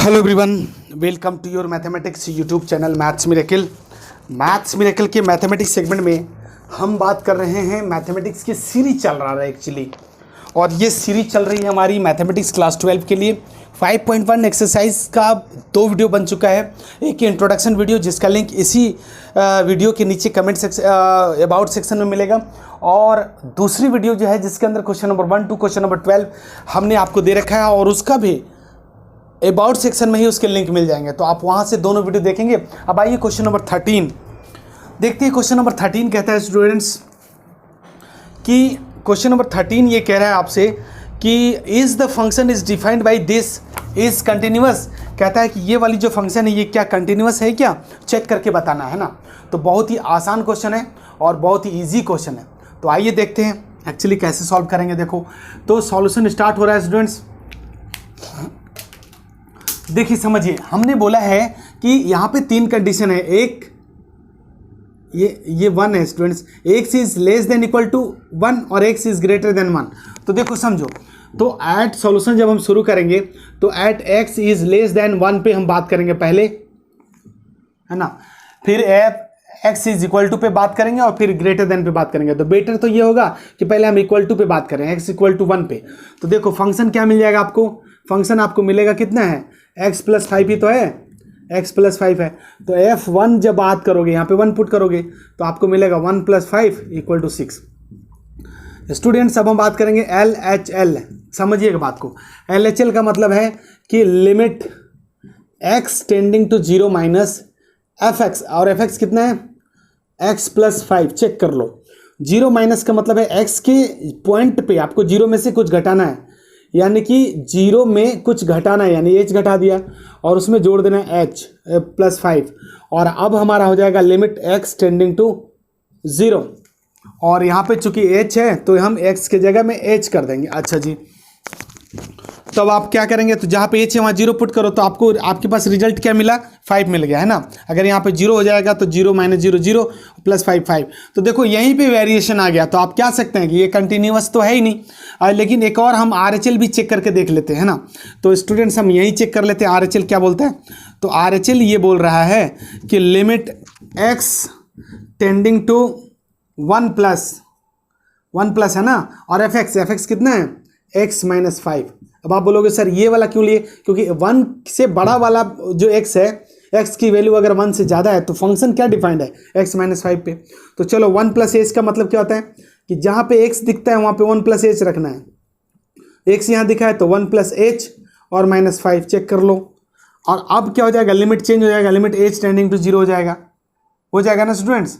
Hello everyone, welcome to your mathematics YouTube channel maths miracle. Maths miracle के mathematics segment में हम बात कर रहे हैं। मैथमेटिक्स की सीरीज चल रहा है एक्चुअली, और ये सीरीज चल रही है हमारी मैथमेटिक्स क्लास 12 के लिए। 5.1 एक्सरसाइज का 2 वीडियो बन चुका है। एक इंट्रोडक्शन वीडियो जिसका लिंक इसी वीडियो के नीचे कमेंट सेक्शन अबाउट सेक्शन में मिलेगा, और दूसरी वीडियो जो है जिसके अंदर question number 1 to question number 12 हमने आपको दे रखा है, और उसका भी अबाउट सेक्शन में ही उसके लिंक मिल जाएंगे, तो आप वहाँ से दोनों वीडियो देखेंगे। अब आइए क्वेश्चन नंबर 13 देखते हैं। क्वेश्चन नंबर 13 कहता है स्टूडेंट्स कि क्वेश्चन नंबर 13 ये कह रहा है आपसे कि is the function is defined by this is continuous. कहता है कि ये वाली जो फंक्शन है ये क्या कंटिन्यूअस है क्या, चेक करके बताना है ना। तो बहुत ही आसान क्वेश्चन है और बहुत ही ईजी क्वेश्चन है। तो आइए देखते हैं एक्चुअली कैसे सॉल्व करेंगे। देखो तो सॉल्यूशन स्टार्ट हो रहा है स्टूडेंट्स। देखिए समझिए, हमने बोला है कि यहाँ पे 3 कंडीशन है। एक ये 1 है students, x is less than equal to 1 और x इज ग्रेटर देन 1। तो देखो समझो, तो एट सॉल्यूशन जब हम शुरू करेंगे तो at x is less than 1 पे हम बात करेंगे पहले, है ना। फिर at x is equal to पे बात करेंगे और फिर ग्रेटर देन पे बात करेंगे। तो बेटर तो ये होगा कि पहले हम इक्वल टू पे बात करें, x इक्वल टू 1 पे। तो देखो फंक्शन क्या मिल जाएगा आपको, फंक्शन आपको मिलेगा कितना है, x प्लस 5 ही तो है, x प्लस 5 है। तो f1 जब बात करोगे यहाँ पे 1 पुट करोगे तो आपको मिलेगा 1 प्लस 5 इक्वल टू 6। स्टूडेंट्स अब हम बात करेंगे LHL। समझिएगा बात को, LHL का मतलब है कि limit x tending to 0 minus fx, और fx कितना है, x प्लस 5। चेक कर लो, 0 माइनस का मतलब है x के पॉइंट पे आपको 0 में से कुछ घटाना है, यानी कि 0 में कुछ घटाना है, यानी h घटा दिया और उसमें जोड़ देना है h प्लस 5। और अब हमारा हो जाएगा लिमिट x टेंडिंग टू 0, और यहाँ पे चूंकि h है तो हम x के जगह में h कर देंगे। अच्छा जी, तो अब आप क्या करेंगे, तो जहाँ पे h है वहाँ 0 पुट करो तो आपको आपके पास रिजल्ट क्या मिला, 5 मिल गया, है ना। अगर यहाँ पे 0 हो जाएगा तो 0 माइनस 0 0 प्लस 5 5। तो देखो यहीं पे वेरिएशन आ गया। तो आप क्या सकते हैं कि ये कंटिन्यूअस तो है ही नहीं, लेकिन एक और हम RHL भी चेक करके देख लेते हैं ना। तो स्टूडेंट्स हम यही चेक कर लेते हैं RHL क्या बोलता है। तो RHL ये बोल रहा है कि limit x tending to 1 plus है ना, और fx कितना है, x माइनस 5। अब आप बोलोगे सर ये वाला क्यों लिए, क्योंकि 1 से बड़ा वाला जो x है, x की वैल्यू अगर 1 से ज़्यादा है तो फंक्शन क्या डिफाइंड है, x माइनस 5 पे। तो चलो 1 प्लस एच का मतलब क्या होता है कि जहाँ पे x दिखता है वहाँ पे 1 प्लस एच रखना है। x यहाँ दिखा है तो 1 प्लस एच और माइनस 5 चेक कर लो। और अब क्या हो जाएगा, लिमिट चेंज हो जाएगा, लिमिट h टेंडिंग टू 0 हो जाएगा ना स्टूडेंट्स,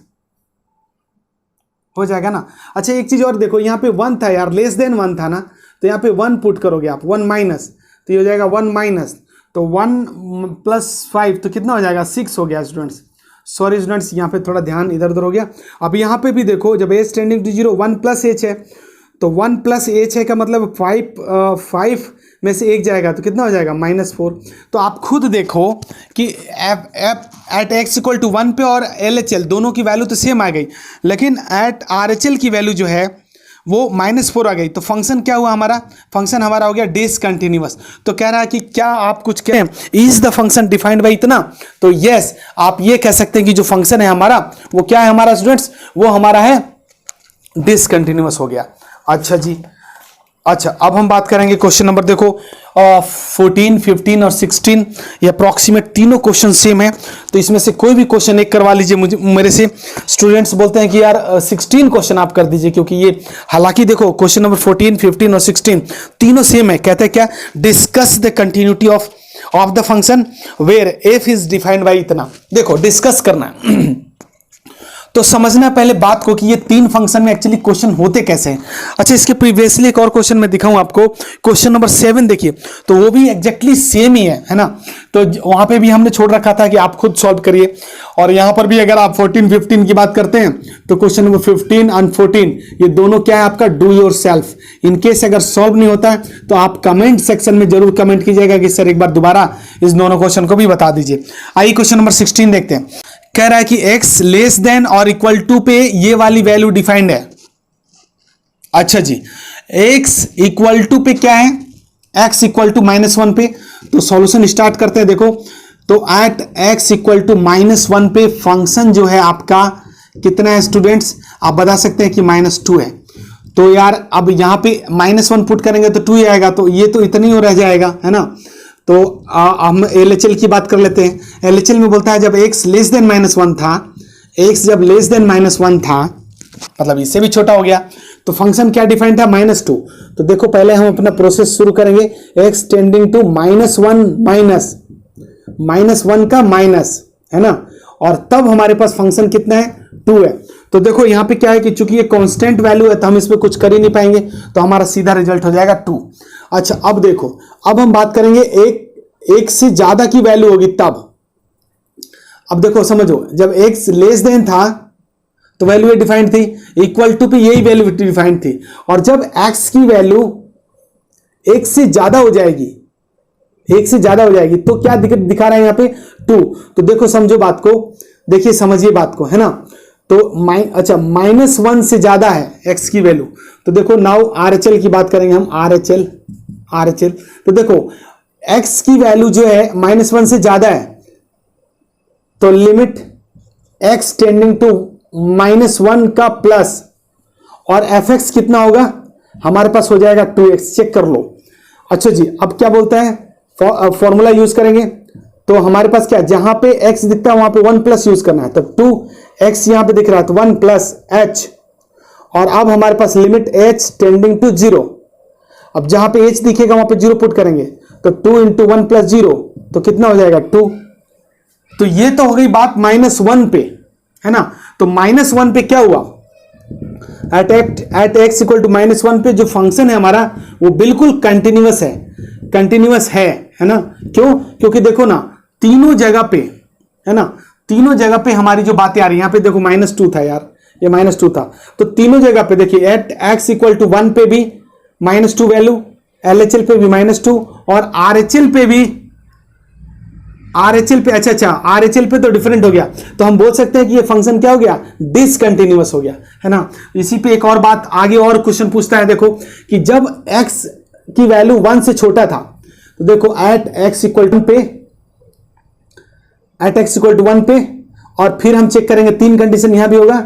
हो जाएगा ना। अच्छा एक चीज़ और देखो, यहाँ पे 1 था यार, लेस देन 1 था ना, तो यहाँ पे 1 पुट करोगे आप, 1 माइनस, तो ये हो जाएगा 1 माइनस, तो 1 प्लस 5 तो कितना हो जाएगा, 6 हो गया स्टूडेंट्स। सॉरी स्टूडेंट्स, यहाँ पे थोड़ा ध्यान इधर उधर हो गया। अब यहाँ पे भी देखो, जब H tending to 0 1 plus H है, तो 1 प्लस एच है का मतलब 5 में से 1 जाएगा तो कितना हो जाएगा, -4। तो आप खुद देखो कि एट x इक्वल टू 1 पे और LHL दोनों की वैल्यू तो सेम आ गई, लेकिन एट RHL की वैल्यू जो है वो -4 आ गई। तो फंक्शन क्या हुआ हमारा, फंक्शन हमारा हो गया डिसकंटिन्यूअस। तो कह रहा है कि क्या आप कुछ कहें, is the function defined bye इतना। तो यस, आप ये कह सकते हैं कि जो फंक्शन है हमारा वो क्या है हमारा स्टूडेंट्स, वो हमारा है डिसकंटिन्यूअस हो गया। अच्छा जी, अच्छा अब हम बात करेंगे क्वेश्चन नंबर, देखो 14, 15 और 16 ये अप्रॉक्सीमेट तीनों क्वेश्चन सेम है। तो इसमें से कोई भी क्वेश्चन एक करवा लीजिए मुझे, मेरे से। स्टूडेंट्स बोलते हैं कि यार 16 क्वेश्चन आप कर दीजिए, क्योंकि ये हालांकि देखो क्वेश्चन नंबर 14, 15 और 16 तीनों सेम है। कहते हैं क्या, discuss the continuity of the function where f is defined by इतना। देखो डिस्कस करना है तो समझना पहले बात को कि ये 3 फंक्शन में एक्चुअली क्वेश्चन होते कैसे हैं। अच्छा इसके प्रीवियसली एक और क्वेश्चन मैं दिखाऊं आपको, क्वेश्चन नंबर 7 देखिए, तो वो भी एग्जैक्टली सेम ही है ना। तो वहां पे भी हमने छोड़ रखा था कि आप खुद सॉल्व करिए, और यहां पर भी अगर आप 14, 15 की बात करते हैं तो क्वेश्चन नंबर 15 एंड 14 ये दोनों क्या है आपका, डू योर सेल्फ। इनकेस अगर सॉल्व नहीं होता है तो आप कमेंट सेक्शन में जरूर कमेंट कीजिएगा कि सर एक बार दोबारा इस दोनों क्वेश्चन को भी बता दीजिए। आइए क्वेश्चन नंबर 16 देखते हैं। कह रहा है कि x लेस देन और इक्वल टू पे ये वाली वैल्यू डिफाइंड है। अच्छा जी, x इक्वल टू पे क्या है, x इक्वल टू -1 पे। तो सॉल्यूशन स्टार्ट करते हैं। देखो तो एट x इक्वल टू -1 पे फंक्शन जो है आपका कितना है स्टूडेंट्स, आप बता सकते हैं कि -2 है। तो यार अब यहाँ पे -1 पुट करेंगे तो 2 ही आएगा, तो ये तो इतनी ही रह जाएगा, है ना। तो हम LHL की बात कर लेते हैं। LHL में बोलता है जब x लेस देन -1 था, x जब लेस देन -1 था, मतलब इससे भी छोटा हो गया, तो फंक्शन क्या डिफाइंड था, -2। तो देखो पहले हम अपना प्रोसेस शुरू करेंगे, x टेंडिंग टू -1 का माइनस, है ना, और तब हमारे पास फंक्शन कितना है, 2 है। तो देखो यहाँ पे क्या है कि चूंकि ये कांस्टेंट वैल्यू है तो हम इसमें कुछ कर ही नहीं पाएंगे, तो हमारा सीधा रिजल्ट हो जाएगा 2। अच्छा अब देखो, अब हम बात करेंगे एक से ज्यादा की वैल्यू होगी तब। अब देखो समझो, जब x लेस देन था तो वैल्यू ये डिफाइंड थी, इक्वल टू पे यही वैल्यू डिफाइंड थी, और जब x की वैल्यू 1 से ज्यादा हो जाएगी, 1 से ज्यादा हो जाएगी, तो क्या दिखा रहा है यहाँ पे 2। तो देखो समझो बात को, देखिए समझिए बात को, है ना। तो अच्छा -1 से ज्यादा है x की वैल्यू, तो देखो नाउ RHL की बात करेंगे हम, RHL। तो देखो x की वैल्यू जो है -1 से ज्यादा है, तो लिमिट x टेंडिंग टू -1 का प्लस, और fx कितना होगा हमारे पास हो जाएगा 2x, चेक कर लो। अच्छा जी, अब क्या बोलता है, फॉर्मूला यूज करेंगे, तो हमारे पास क्या, जहां पे x दिखता है वहां पे 1 प्लस यूज करना है, तो 2x यहां पे दिख रहा है तो 1 प्लस h, और अब हमारे पास लिमिट h टेंडिंग टू 0। अब जहां पे h दिखेगा वहां पे 0 पुट करेंगे, तो 2 इंटू 1 प्लस 0, तो कितना हो जाएगा 2। तो ये तो हो गई बात -1 पे, है ना। तो -1 पे क्या हुआ, एट x इक्वल टू -1 पे जो फंक्शन है हमारा वो बिल्कुल कंटिन्यूअस है ना। क्यों, क्योंकि देखो ना तीनों जगह पे, है ना, तीनों जगह पे हमारी जो बातें आ रही है, यहां पे देखो -2 था यार, ये -2 था, तो तीनों जगह पे देखिए एट x इक्वल टू 1 पे भी -2 वैल्यू, LHL पे भी -2, और RHL पे भी, अच्छा RHL पे तो डिफरेंट हो गया, तो हम बोल सकते हैं कि ये फंक्शन क्या हो गया, डिसकंटिन्यूअस हो गया, है ना। इसी पे एक और बात आगे और क्वेश्चन पूछता है, देखो कि जब x की वैल्यू 1 से छोटा था, तो देखो एट x इक्वल टू 1 पे, और फिर हम चेक करेंगे 3 कंडीशन यहां भी होगा,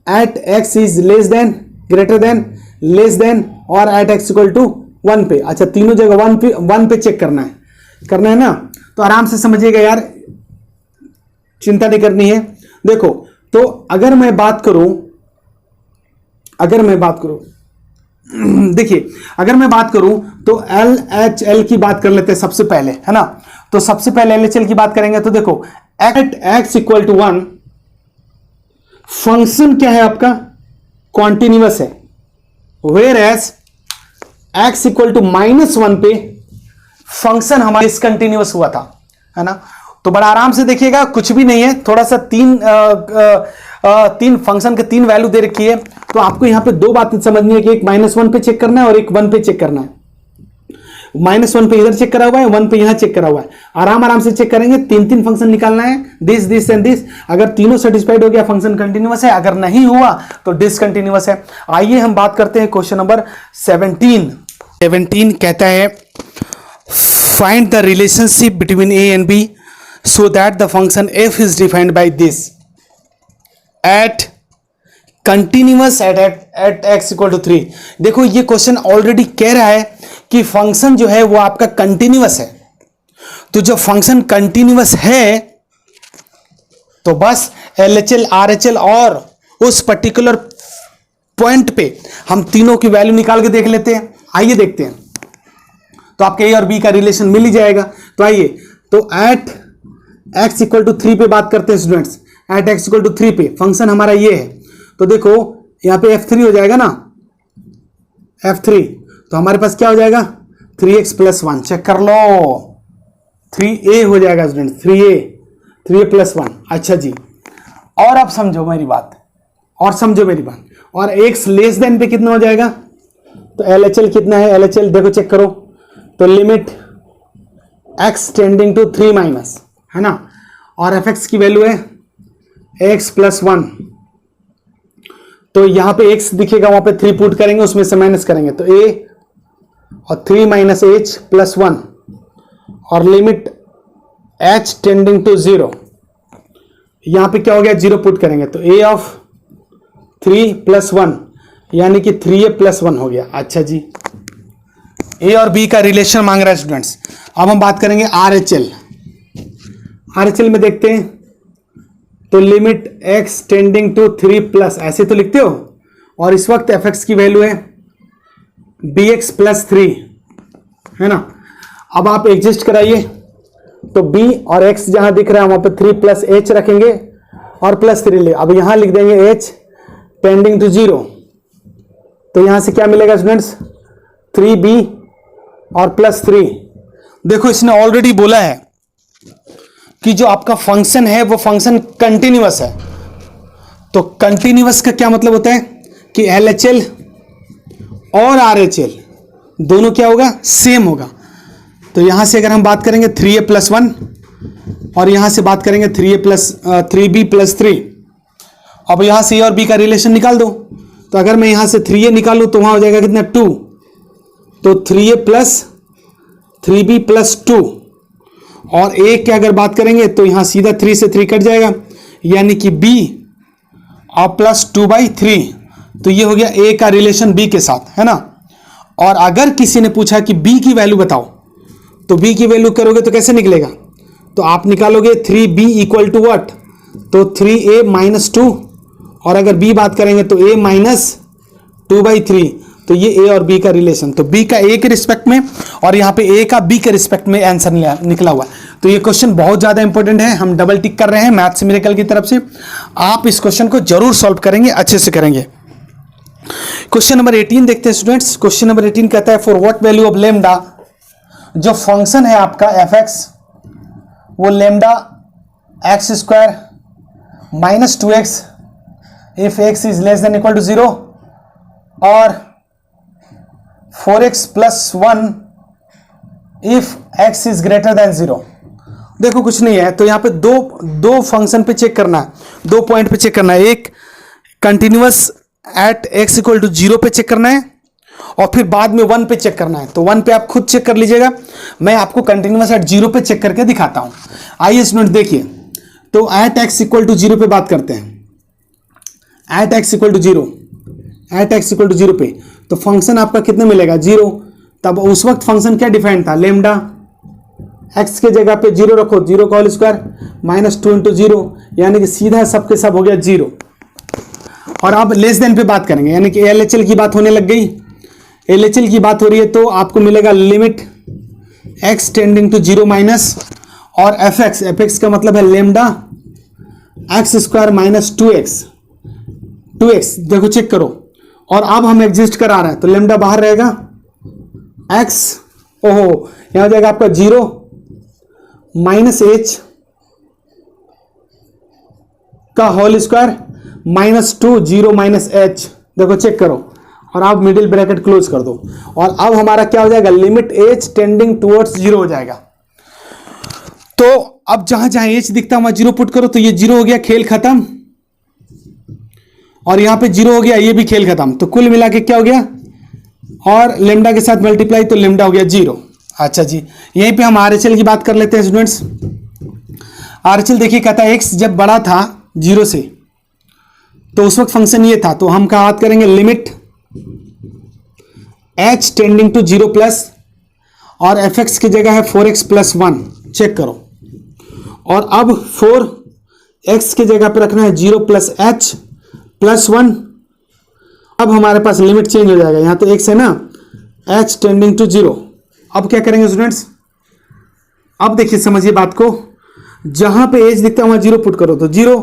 at x is less than, greater than, less than, और एट x इक्वल टू 1 पे। अच्छा तीनों जगह 1 पे चेक करना है ना, तो आराम से समझिएगा यार, चिंता नहीं करनी है। देखो तो अगर मैं बात करूं देखिए अगर मैं बात करूं तो LHL की बात कर लेते हैं सबसे पहले, है ना। तो सबसे पहले LHL की बात करेंगे, तो देखो at x equal to 1 function क्या है आपका, कॉन्टिन्यूअस है, where as x equal to -1 पे फंक्शन हमारा डिसकंटिन्यूअस हुआ था, है ना। तो बड़ा आराम से देखिएगा, कुछ भी नहीं है, थोड़ा सा तीन फंक्शन के 3 वैल्यू दे रखी है, तो आपको यहां पे 2 बातें समझनी है कि एक -1 पे चेक करना है और एक 1 पे चेक करना है। -1 पे इधर चेक करा हुआ है, 1 पे यहां चेक करा हुआ है, आराम से चेक करेंगे, 3 फंक्शन निकालना है, दिस एंड दिस। अगर तीनों सेटिस्फाइड हो गया फंक्शन कंटिन्यूअस है, अगर नहीं हुआ तो डिसकंटिन्यूअस है। आइए हम बात करते हैं क्वेश्चन नंबर 17 कहता है find the relationship between a and b so that the function f is defined by this at continuous at x equal to 3। देखो ये क्वेश्चन ऑलरेडी कह रहा है कि फंक्शन जो है वो आपका कंटिन्यूअस है, तो जब फंक्शन कंटिन्यूअस है तो बस LHL RHL और उस पर्टिकुलर पॉइंट पे हम तीनों की वैल्यू निकाल के देख लेते हैं। आइए देखते हैं, तो आपके ए और बी का रिलेशन मिल ही जाएगा। तो आइए, तो एट x इक्वल टू 3 पे बात करते हैं students, at x equal to 3 पे फंक्शन हमारा ये है, तो देखो यहां पे f3 हो जाएगा ना, f3, तो हमारे पास क्या हो जाएगा 3x प्लस 1, चेक कर लो 3a हो जाएगा स्टूडेंट, 3a प्लस 1। अच्छा जी, और अब समझो मेरी बात, और x लेस देन पे कितना हो जाएगा, तो LHL कितना है, LHL देखो चेक करो, तो limit x tending to 3 minus, है ना, और fx की वैल्यू है x प्लस 1, तो यहां पे x दिखेगा वहां पे 3 पुट करेंगे, उसमें से माइनस करेंगे, तो a और 3 माइनस एच प्लस 1 और लिमिट एच टेंडिंग टू 0। यहां पे क्या हो गया, 0 पुट करेंगे तो ए ऑफ 3 प्लस 1 यानी कि 3a प्लस 1 हो गया। अच्छा जी, ए और बी का रिलेशन मांग रहा है स्टूडेंट्स। अब हम बात करेंगे RHL। RHL में देखते हैं तो limit x tending to 3 plus, ऐसे तो लिखते हो, और इस वक्त fx की वैल्यू है bx प्लस 3, है ना। अब आप एडजस्ट कराइए तो b और x जहां दिख रहा है वहां पर 3 प्लस h रखेंगे और प्लस 3 ले, अब यहां लिख देंगे h टेंडिंग टू 0। तो यहां से क्या मिलेगा स्टूडेंट्स, 3b और प्लस 3। देखो इसने ऑलरेडी बोला है कि जो आपका फंक्शन है वो फंक्शन कंटिन्यूअस है। तो कंटिन्यूअस का क्या मतलब होता है कि LHL और RHL दोनों क्या होगा, सेम होगा। तो यहां से अगर हम बात करेंगे 3a प्लस 1 और यहां से बात करेंगे 3b प्लस 3। अब यहां से a और b का रिलेशन निकाल दो। तो अगर मैं यहां से 3a निकालूं तो वहां हो जाएगा कितना, 2। तो 3a प्लस 3b प्लस 2 और a की अगर बात करेंगे तो यहां सीधा 3 से 3 कट जाएगा यानी कि b और प्लस 2/3। तो ये हो गया a का रिलेशन b के साथ, है ना। और अगर किसी ने पूछा कि b की वैल्यू बताओ तो b की वैल्यू करोगे तो कैसे निकलेगा, तो आप निकालोगे 3b इक्वल टू व्हाट, तो 3a माइनस 2 और अगर b बात करेंगे तो a माइनस 2/3। तो ये a और b का रिलेशन, तो b का a के रिस्पेक्ट में और यहाँ पे a का b के रिस्पेक्ट में आंसर निकला हुआ है। तो ये क्वेश्चन बहुत ज्यादा इंपॉर्टेंट है, हम डबल टिक कर रहे हैं मैथ्स मिरेकल की तरफ से। आप इस क्वेश्चन को जरूर सॉल्व करेंगे, अच्छे से करेंगे। क्वेश्चन नंबर 18 देखते हैं स्टूडेंट्स। क्वेश्चन नंबर 18 कहता है for what value of lambda, जो फंक्शन है आपका fx वो lambda X square minus 2x if x is less than equal to 0 और 4x plus 1 if x is greater than 0। देखो कुछ नहीं है, तो यहां पे दो फंक्शन पे चेक करना है, 2 पॉइंट पे चेक करना है। एक continuous at x equal to 0 पे चेक करना है और फिर बाद में 1 पे चेक करना है। तो 1 पे आप खुद चेक कर लीजिएगा, मैं आपको कंटिन्यूअस एट 0 पे चेक करके दिखाता हूं। आइए स्टूडेंट देखिए, तो एट x इक्वल टू 0 पे बात करते हैं। At x equal to 0, at x equal to 0 पे तो फंक्शन आपका कितने मिलेगा, 0। तब उस वक्त फंक्शन क्या डिफाइन था, लेमडा x के जगह पे 0 रखो, 0 का होल स्क्वायर माइनस 2 इंटू 0 यानी कि सीधा सबके सब हो गया 0। और अब लेस देन पे बात करेंगे यानी कि LHL की बात होने लग गई। LHL की बात हो रही है तो आपको मिलेगा limit x tending to 0 minus और fx का मतलब है lambda X square minus 2x। देखो चेक करो, और अब हम एग्जिस्ट करा रहे हैं तो लेमडा बाहर रहेगा, x ओहो यहां हो जाएगा आपका 0 माइनस h का whole square minus 2 0 minus h। देखो चेक करो और आप मिडिल ब्रैकेट क्लोज कर दो और अब हमारा क्या हो जाएगा, लिमिट h टेंडिंग टुवर्ड्स 0 हो जाएगा। तो अब जहां जहां h दिखता वहां 0 पुट करो तो ये 0 हो गया, खेल खत्म। और यहां पे 0 हो गया, ये भी खेल खत्म। तो कुल मिला के क्या हो गया, और लेमडा के साथ मल्टीप्लाई तो लेमडा हो गया 0। अच्छा जी, यहीं पे हम RHL की बात कर लेते हैं स्टूडेंट्स। RHL देखिए कहता है x जब बड़ा था 0 से तो उस वक्त फंक्शन ये था, तो हम क्या बात करेंगे, limit h tending to 0 plus और fx की जगह है 4x प्लस 1। चेक करो, और अब 4x की जगह पे रखना है 0 प्लस h प्लस 1। अब हमारे पास लिमिट चेंज हो जाएगा, यहां तो x है ना, h टेंडिंग टू 0। अब क्या करेंगे स्टूडेंट्स, अब देखिए समझिए बात को, जहां पे h दिखता है वहां 0 पुट करो तो 0,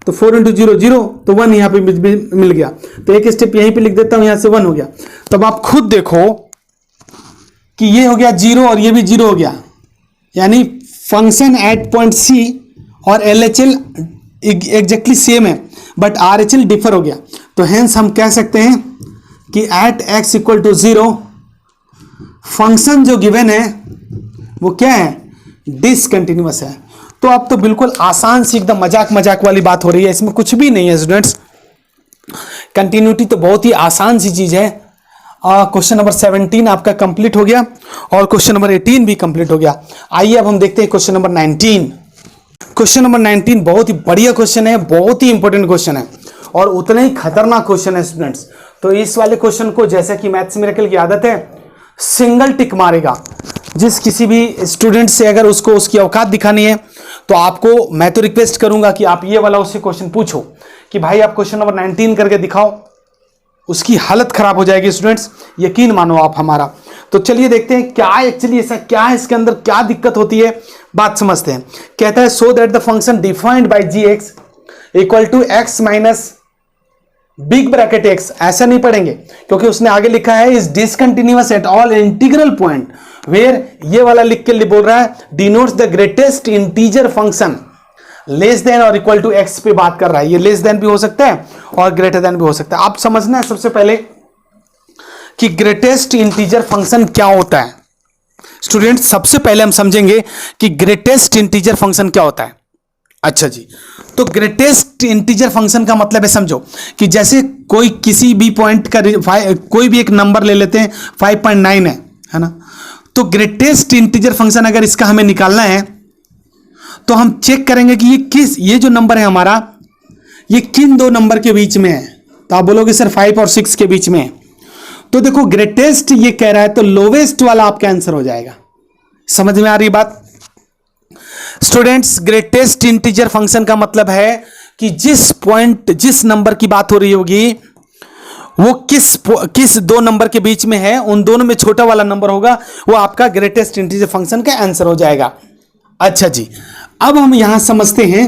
तो 4 इंटू 0 0, तो 1 यहां पे मिल गया। तो एक स्टेप यहीं पे लिख देता हूं, यहां से 1 हो गया। तब आप खुद देखो कि ये हो गया 0 और ये भी 0 हो गया, यानी फंक्शन एट पॉइंट C और LHL एग्जैक्टली सेम है बट RHL डिफर हो गया। तो हेंस हम कह सकते हैं कि at x equal to 0 function जो गिवन है वो क्या है, डिसकंटिन्यूअस है। तो अब तो बिल्कुल आसान सी एकदम मजाक वाली बात हो रही है, इसमें कुछ भी नहीं है स्टूडेंट्स। कंटिन्यूटी तो बहुत ही आसान सी चीज है। क्वेश्चन नंबर 17 आपका कंप्लीट हो गया और क्वेश्चन नंबर 18 भी कंप्लीट हो गया। आइए अब हम देखते हैं क्वेश्चन नंबर 19। क्वेश्चन नंबर 19 बहुत ही बढ़िया क्वेश्चन है, बहुत ही इंपॉर्टेंट क्वेश्चन है और उतना ही खतरनाक क्वेश्चन है स्टूडेंट्स। तो इस वाले क्वेश्चन को जैसा कि मैथ्स मिरेकल की आदत है सिंगल टिक मारेगा। जिस किसी भी स्टूडेंट से अगर उसको उसकी औकात दिखानी है तो आपको मैं तो रिक्वेस्ट करूंगा कि आप ये वाला उससे क्वेश्चन पूछो कि भाई आप क्वेश्चन नंबर 19 करके दिखाओ, उसकी हालत खराब हो जाएगी स्टूडेंट्स, यकीन मानो आप हमारा। तो चलिए देखते हैं क्या एक्चुअली ऐसा क्या है, इसके अंदर क्या दिक्कत होती है, बात समझते हैं। कहता है so that the function defined by g x equal to x minus big bracket x, ऐसा नहीं पढ़ेंगे क्योंकि उसने आगे लिखा है is discontinuous at all integral point where, ये वाला लिख के बोल रहा है denotes the greatest integer function less than और इक्वल टू एक्स पे बात कर रहा है। ये लेस देन भी हो सकता है और ग्रेटर देन भी हो सकता है। आप समझना है सबसे पहले कि ग्रेटेस्ट इंटीजर फंक्शन क्या होता है। स्टूडेंट सबसे पहले हम समझेंगे कि ग्रेटेस्ट इंटीजर फंक्शन क्या होता है। अच्छा जी, तो ग्रेटेस्ट इंटीजर फंक्शन का मतलब है, समझो कि जैसे कोई किसी भी पॉइंट का कोई भी एक नंबर ले लेते हैं 5.9 है ना, तो ग्रेटेस्ट इंटीजर फंक्शन अगर इसका हमें निकालना है तो हम चेक करेंगे कि ये जो नंबर है हमारा ये किन दो नंबर के बीच में है। तो आप बोलोगे सर 5 और 6 के बीच में है, तो देखो ग्रेटेस्ट ये कह रहा है तो लोवेस्ट वाला आपका आंसर हो जाएगा। समझ में आ रही बात स्टूडेंट्स? ग्रेटेस्ट इंटीजर फंक्शन का मतलब है कि जिस नंबर की बात हो रही होगी वो किस दो नंबर के बीच में है, उन दोनों में छोटा वाला नंबर होगा वो आपका ग्रेटेस्ट इंटीजर फंक्शन का आंसर हो जाएगा। अच्छा जी, अब हम यहां समझते हैं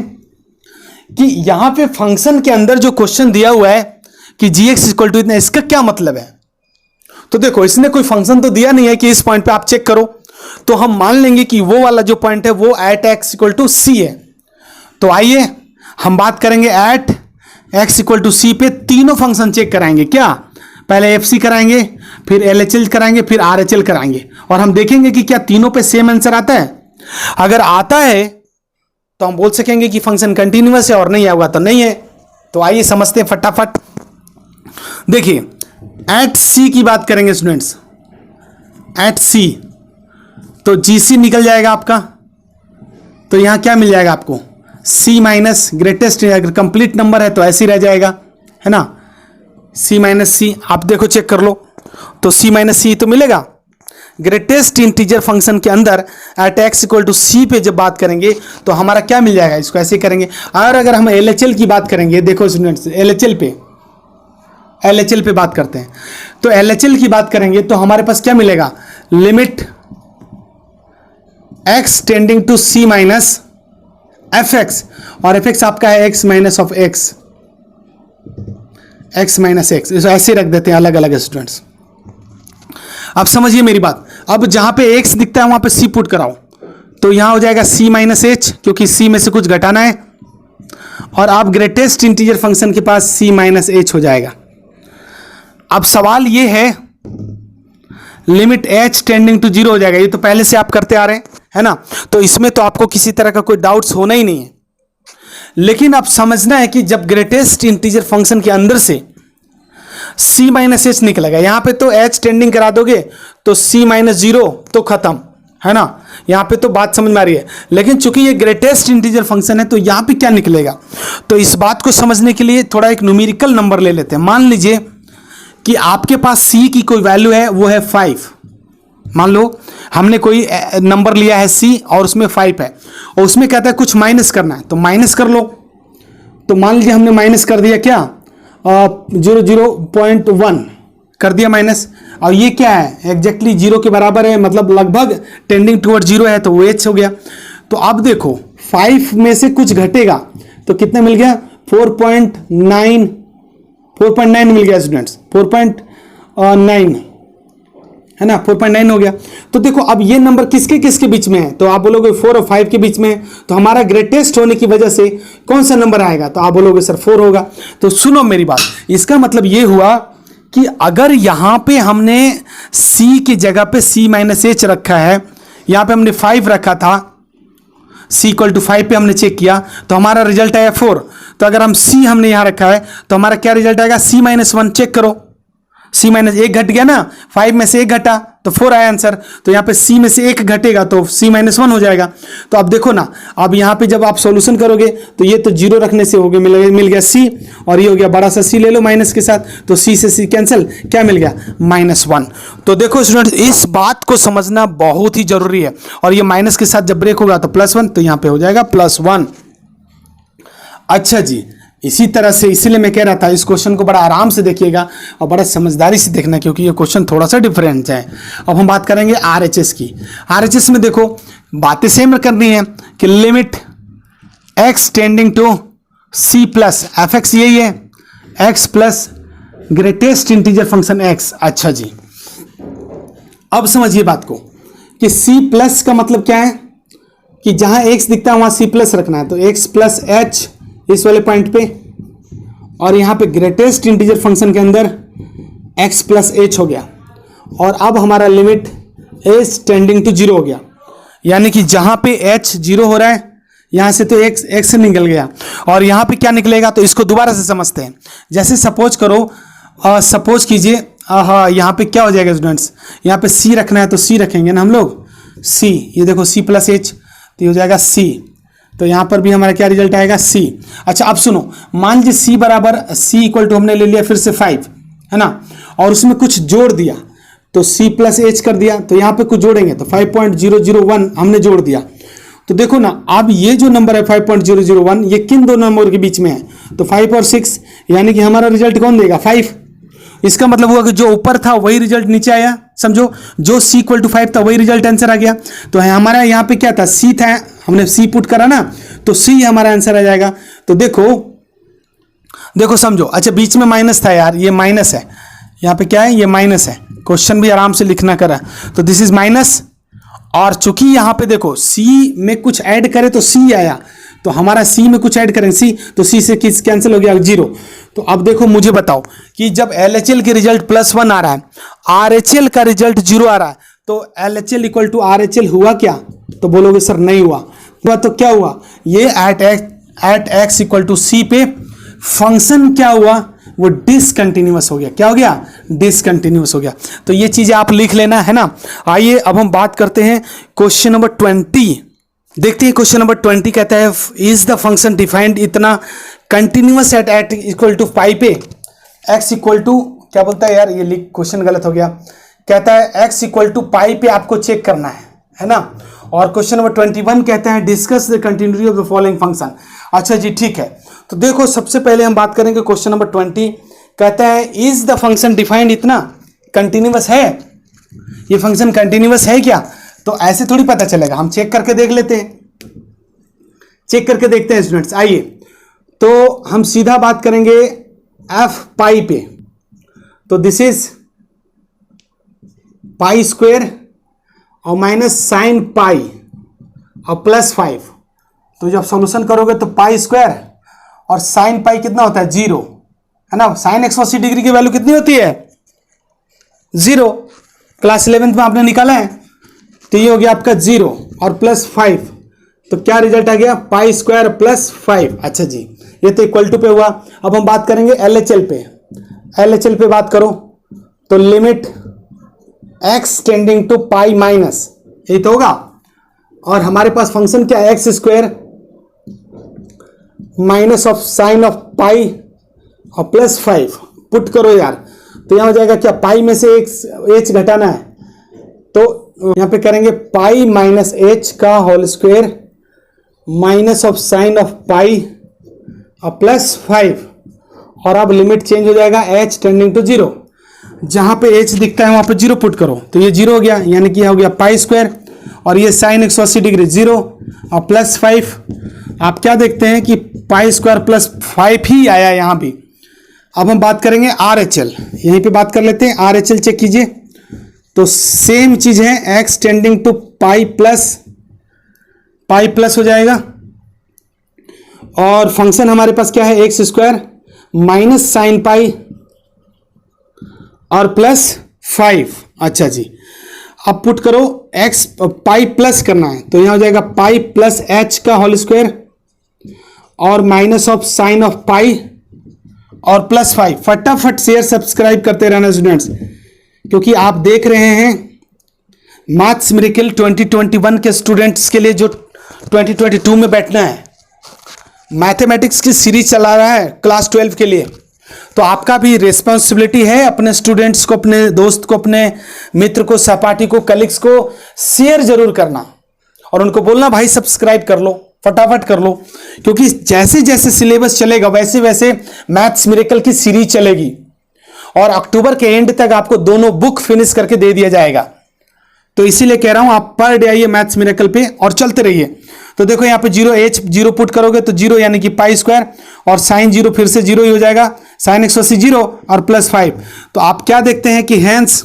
कि यहां पे फंक्शन के अंदर जो क्वेश्चन दिया हुआ है कि gx इक्वल टू इतना, इसका क्या मतलब है। तो देखो इसने कोई फंक्शन तो दिया नहीं है कि इस पॉइंट पे आप चेक करो, तो हम मान लेंगे कि वो वाला जो पॉइंट है वो एट x इक्वल टू सी है। तो आइए हम बात करेंगे एट x इक्वल टू सी पे तीनों फंक्शन चेक कराएंगे। क्या पहले एफ कराएंगे, फिर LHL कराएंगे, फिर RHL कराएंगे और हम देखेंगे कि क्या तीनों पे सेम आंसर आता है। अगर आता है तो हम बोल सकेंगे कि फंक्शन कंटिन्यूअस है और नहीं आया तो नहीं है। तो आइए समझते हैं फटाफट। देखिए एट सी की बात करेंगे स्टूडेंट्स, एट सी तो GC निकल जाएगा आपका, तो यहां क्या मिल जाएगा आपको C माइनस ग्रेटेस्ट, अगर कंप्लीट नंबर है तो ऐसे ही रह जाएगा है ना, C माइनस C। आप देखो चेक कर लो तो C माइनस C तो मिलेगा। ग्रेटेस्ट इंटीजर फंक्शन के अंदर एट x इक्वल टू सी पे जब बात करेंगे तो हमारा क्या मिल जाएगा, इसको ऐसे करेंगे। और अगर हम LHL की बात करेंगे, देखो स्टूडेंट्स LHL पे बात करते हैं, तो LHL की बात करेंगे तो हमारे पास क्या मिलेगा, limit x tending to c minus fx, और fx आपका है x minus of x minus x, इसको ऐसे रख देते हैं अलग अलग स्टूडेंट्स। अब समझिए मेरी बात, अब जहां पे x दिखता है वहां पे c पुट कराओ, तो यहां हो जाएगा c माइनस h क्योंकि c में से कुछ घटाना है, और आप ग्रेटेस्ट इंटीजर फंक्शन के पास c माइनस h हो जाएगा। अब सवाल ये है लिमिट h टेंडिंग टू 0 हो जाएगा, ये तो पहले से आप करते आ रहे हैं है ना, तो इसमें तो आपको किसी तरह का कोई डाउट्स होना ही नहीं है। लेकिन अब समझना है कि जब ग्रेटेस्ट इंटीजर फंक्शन के अंदर से c माइनस एच निकलेगा, यहां पे तो h टेंडिंग करा दोगे तो c माइनस 0 तो खत्म है ना, यहां पे तो बात समझ में आ रही है। लेकिन चूंकि ये ग्रेटेस्ट इंटीजर फंक्शन है तो यहां पे क्या निकलेगा, तो इस बात को समझने के लिए थोड़ा एक न्यूमेरिकल नंबर ले लेते हैं। मान लीजिए कि आपके पास c की कोई वैल्यू है वो है 5, मान लो हमने कोई नंबर लिया है c और उसमें 5 है और उसमें कहता है कुछ माइनस करना है, तो माइनस कर लो। तो मान लीजिए हमने माइनस कर दिया क्या 0.1 कर दिया माइनस, और ये क्या है एग्जैक्टली 0 के बराबर है, मतलब लगभग टेंडिंग टुवर्ड 0 है, तो वो h हो गया। तो अब देखो 5 में से कुछ घटेगा तो कितना मिल गया 4.9 मिल गया स्टूडेंट्स, 4.9 है ना, 4.9 हो गया। तो देखो अब ये नंबर किसके किसके बीच में है, तो आप बोलोगे 4 और 5 के बीच में है, तो हमारा ग्रेटेस्ट होने की वजह से कौन सा नंबर आएगा, तो आप बोलोगे सर 4 होगा। तो सुनो मेरी बात, इसका मतलब ये हुआ कि अगर यहां पे हमने c की जगह पे c माइनस एच रखा है, यहां पे हमने 5 रखा था, c इक्वल टू 5 पे हमने चेक किया तो हमारा रिजल्ट आया 4। तो अगर हम c हमने यहां रखा है तो हमारा क्या रिजल्ट आएगा, c माइनस 1 चेक करो, सी माइनस 1 घट गया ना, 5 में से 1 घटा तो 4 आया आंसर। तो यहाँ पे सी में से 1 घटेगा तो सी माइनस 1 हो जाएगा। तो अब देखो ना, अब यहाँ पे जब आप सॉल्यूशन करोगे तो ये तो 0 रखने से हो गया, मिल गया सी, और ये हो गया बड़ा सा सी ले लो माइनस के साथ, तो सी से सी कैंसिल, क्या मिल गया -1। तो देखो स्टूडेंट्स, इस बात को समझना बहुत ही जरूरी है, और ये माइनस के साथ जब ब्रेक होगा तो +1, तो यहाँ पे हो जाएगा +1। अच्छा जी, इसी तरह से इसीलिए मैं कह रहा था इस क्वेश्चन को बड़ा आराम से देखिएगा और बड़ा समझदारी से देखना, क्योंकि ये क्वेश्चन थोड़ा सा डिफरेंट है। अब हम बात करेंगे RHS की। RHS में देखो बातें सेम करनी है कि limit x tending to c plus fx, यही है x plus greatest integer function x। अच्छा जी, अब समझिए बात को कि c प्लस का मतलब क्या है कि जहां x दिखता है वहां c प्लस रखना है, तो x प्लस h इस वाले पॉइंट पे, और यहां पे ग्रेटेस्ट इंटीजर फंक्शन के अंदर x प्लस h हो गया, और अब हमारा लिमिट h टेंडिंग टू 0 हो गया, यानी कि जहां पे h 0 हो रहा है यहां से तो x निकल गया, और यहां पे क्या निकलेगा, तो इसको दोबारा से समझते हैं। जैसे सपोज करो, सपोज कीजिए यहाँ पे क्या हो जाएगा स्टूडेंट्स, यहाँ पे c रखना है तो c रखेंगे ना हम लोग, c, ये देखो c प्लस h, तो ये हो जाएगा c, तो यहाँ पर भी हमारा क्या रिजल्ट आएगा c। अच्छा अब सुनो, मान लीजिए c बराबर c इक्वल टू हमने ले लिया फिर से 5, है ना, और उसमें कुछ जोड़ दिया तो c प्लस h कर दिया, तो यहाँ पे कुछ जोड़ेंगे तो 5.001 हमने जोड़ दिया। तो देखो ना, अब ये जो नंबर है 5.001 ये किन दो नंबर के बीच में है, तो 5 और 6, यानी कि हमारा रिजल्ट कौन देगा, 5। इसका मतलब हुआ कि जो ऊपर था वही रिजल्ट नीचे आया, समझो, जो c इक्वल टू 5 था वही रिजल्ट आंसर आ गया। तो हमारा यहाँ पे क्या था, c था, हमने c पुट करा ना, तो c हमारा आंसर आ जाएगा। तो देखो समझो, अच्छा बीच में माइनस था यार, ये माइनस है, यहाँ पे क्या है, ये माइनस है, क्वेश्चन भी आराम से लिखना करा, तो दिस इज माइनस, और चूंकि यहाँ पे देखो c में कुछ ऐड करे तो c आया, तो हमारा c में कुछ ऐड करें c, तो c से किस कैंसिल हो गया 0। तो अब देखो मुझे बताओ कि जब LHL के रिजल्ट +1 आ रहा है, RHL का रिजल्ट 0 आ रहा है, तो LHL इक्वल टू RHL हुआ क्या, तो बोलोगे सर नहीं हुआ तो क्या हुआ, ये at x equal to c पे फंक्शन क्या हुआ, वो डिसकंटिन्यूअस हो गया। क्या हो गया, डिसकंटिन्यूअस हो गया। तो ये चीजें आप लिख लेना, है ना। आइए अब हम बात करते हैं क्वेश्चन नंबर 20। देखते हैं क्वेश्चन नंबर 20 कहता है इज द फंक्शन डिफाइंड इतना कंटिन्यूअस एट इक्वल टू पाई पे x इक्वल टू, क्या बोलता है यार, ये लिख क्वेश्चन गलत हो गया, कहता है x इक्वल टू पाई पे आपको चेक करना है ना। और क्वेश्चन नंबर 21 कहते हैं discuss the continuity of the following function. अच्छा जी ठीक है, तो देखो सबसे पहले हम बात करेंगे क्वेश्चन नंबर 20, कहता है इज द फंक्शन डिफाइंड इतना कंटिन्यूअस है, ये फंक्शन कंटिन्यूअस है क्या, तो ऐसे थोड़ी पता चलेगा, हम चेक करके देख लेते हैं, चेक करके देखते हैं स्टूडेंट्स। आइए तो हम सीधा बात करेंगे एफ पाई पे, तो दिस इज पाई स्क्वेयर और माइनस साइन पाई और +5, तो जब सॉल्यूशन करोगे तो पाई स्क्वायर और साइन पाई कितना होता है 0, है ना। साइन 180 डिग्री की वैल्यू कितनी होती है 0, क्लास 11th में आपने निकाला है, तो ये हो गया आपका 0 और +5, तो क्या रिजल्ट आ गया पाई स्क्वायर +5। अच्छा जी, ये तो इक्वल टू पे हुआ। अब हम बात करेंगे LHL पे, LHL पे बात करो तो limit x tending to pi minus, यही तो होगा, और हमारे पास फंक्शन क्या है x square minus of sine of pi और +5, पुट करो यार, तो यहां हो जाएगा क्या, पाई में से h घटाना है, तो यहां पे करेंगे पाई माइनस h का whole square minus of sine of pi और +5, और अब लिमिट चेंज हो जाएगा h टेंडिंग टू 0, जहां पे h दिखता है वहां पे 0 पुट करो, तो ये 0 हो गया, यानी कि हो गया पाई स्क्वायर, और ये साइन 180 डिग्री 0 और +5। आप क्या देखते हैं कि पाई स्क्वायर +5 ही आया यहां भी। अब हम बात करेंगे RHL, यहीं पे बात कर लेते हैं, RHL चेक कीजिए, तो सेम चीज है x tending to pi plus हो जाएगा, और फंक्शन हमारे पास क्या है x square minus sine pi और +5। अच्छा जी, अब पुट करो x पाई प्लस करना है, तो यहां हो जाएगा पाई प्लस h का होल स्क्वायर और minus of sine of pi और +5। फटाफट शेयर सब्सक्राइब करते रहना स्टूडेंट्स, क्योंकि आप देख रहे हैं मैथ्स मिरेकल 2021 के स्टूडेंट्स के लिए जो 2022 में बैठना है, मैथमेटिक्स की सीरीज चला रहा है क्लास 12 के लिए। तो आपका भी रिस्पॉन्सिबिलिटी है अपने स्टूडेंट्स को, अपने दोस्त को, अपने मित्र को, सहपाठी को, कलीग्स को शेयर जरूर करना और उनको बोलना भाई सब्सक्राइब कर लो, फटाफट कर लो, क्योंकि जैसे जैसे सिलेबस चलेगा वैसे वैसे मैथ्स मिरेकल की सीरीज चलेगी और अक्टूबर के एंड तक आपको दोनों बुक फिनिश करके दे दिया जाएगा। तो इसीलिए कह रहा हूं आप पर डे आइए मैथ्स मिरेकल पे और चलते रहिए। तो देखो यहाँ पे 0h 0 पुट करोगे तो 0 यानी कि पाई स्क्वायर और साइन 0 फिर से 0 ही हो जाएगा, साइन 180 0 और +5। तो आप क्या देखते हैं कि हैंस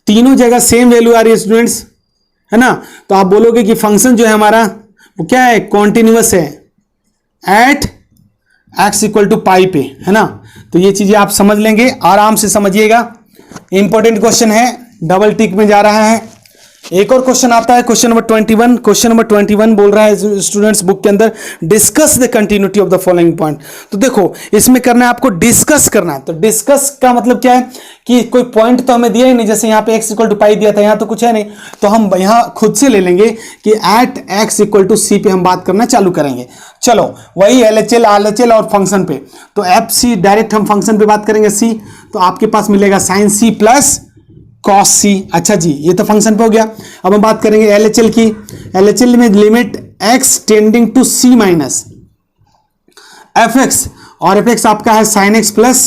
तीनों जगह सेम वैल्यू आ रही है स्टूडेंट्स, है ना। तो आप बोलोगे कि फंक्शन जो है हमारा वो क्या है, कॉन्टिन्यूअस है एट x = पाई पे, है ना। तो ये चीजें आप समझ लेंगे, आराम से समझिएगा। इंपॉर्टेंट क्वेश्चन है, डबल टिक में जा रहा है। एक और क्वेश्चन आता है क्वेश्चन नंबर 21। क्वेश्चन नंबर 21 बोल रहा है स्टूडेंट्स बुक के अंदर discuss the continuity of the following point. तो देखो इसमें करना है आपको डिस्कस करना है। तो डिस्कस का मतलब क्या है कि कोई पॉइंट तो हमें दिया ही नहीं, जैसे यहाँ पे x = पाई दिया था, यहाँ तो कुछ है नहीं, तो हम यहाँ खुद से ले लेंगे कि एट x = c पे हम बात करना चालू करेंगे। चलो वही LHL RHL और फंक्शन पे, तो FC डायरेक्ट हम फंक्शन पे बात करेंगे c, तो आपके पास मिलेगा sine c plus cos c। अच्छा जी, ये तो फंक्शन पे हो गया। अब हम बात करेंगे LHL की। LHL में limit x tending to c minus fx और fx आपका है sin x plus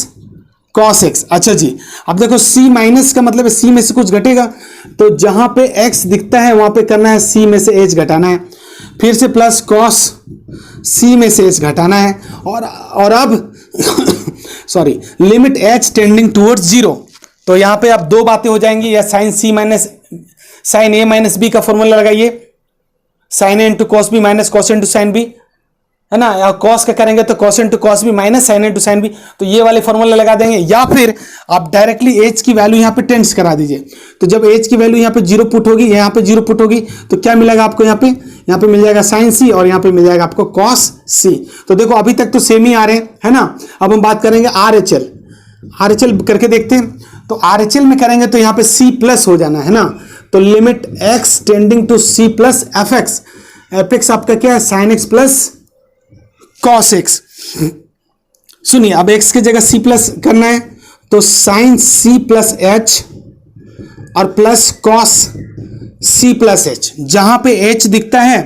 cos x। अच्छा जी, अब देखो c माइनस का मतलब है c में से कुछ घटेगा, तो जहां पे x दिखता है वहां पे करना है c में से h घटाना है, फिर से प्लस cos c में से h घटाना है और अब sorry limit h tending towards 0। तो यहां पे अब दो बातें हो जाएंगी, या sine c minus sine a minus b का फॉर्मूला लगाइए, sine a into cos b minus cos into sine b, है ना। या कॉस का करेंगे तो cos into cos b minus sine into sine b, तो ये वाले फॉर्मूला लगा देंगे। या फिर आप डायरेक्टली h की वैल्यू यहां पे टेंस करा दीजिए। तो जब h की वैल्यू यहां पे 0 पुट होगी, यहां पे 0 पुट होगी, तो क्या मिलेगा आपको, यहां पे मिल जाएगा साइन c और यहां पे मिल जाएगा आपको कॉस c। तो देखो अभी तक तो सेम ही आ रहे हैं, है ना। अब हम बात करेंगे RHL करके देखते हैं। तो RHL में करेंगे तो यहां पे c प्लस हो जाना है ना। तो limit x tending to c plus fx आपका क्या है, sine x plus cos x। सुनिए, अब x की जगह c प्लस करना है, तो साइन c प्लस h और plus cos c plus h। जहां पे h दिखता है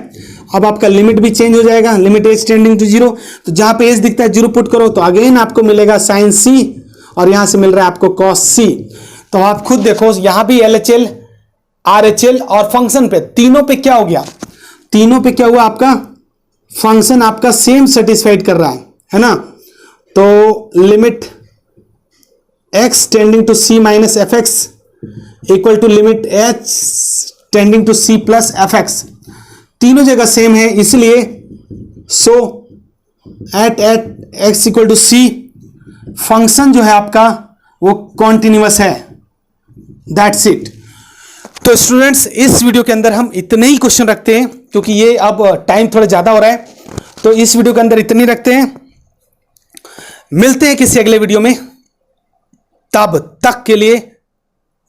अब आपका लिमिट भी चेंज हो जाएगा, लिमिट h टेंडिंग टू 0। तो जहां पे h दिखता है 0 पुट करो तो अगेन आपको मिलेगा साइन c और यहां से मिल रहा है आपको cos c। तो आप खुद देखो यहां भी LHL RHL और फंक्शन पे, तीनों पे क्या हो गया, तीनों पे क्या हुआ, आपका फंक्शन आपका सेम सेटिस्फाइड कर रहा है ना। तो limit x tending to c minus fx equal to limit h tending to c plus fx, तीनों जगह सेम है, इसलिए so at x equal to c function जो है आपका वो कॉन्टिन्यूअस है। That's it. तो स्टूडेंट्स इस वीडियो के अंदर हम इतने ही क्वेश्चन रखते हैं, क्योंकि ये अब टाइम थोड़ा ज्यादा हो रहा है, तो इस वीडियो के अंदर इतने ही रखते हैं। मिलते हैं किसी अगले वीडियो में, तब तक के लिए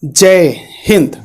जय हिंद।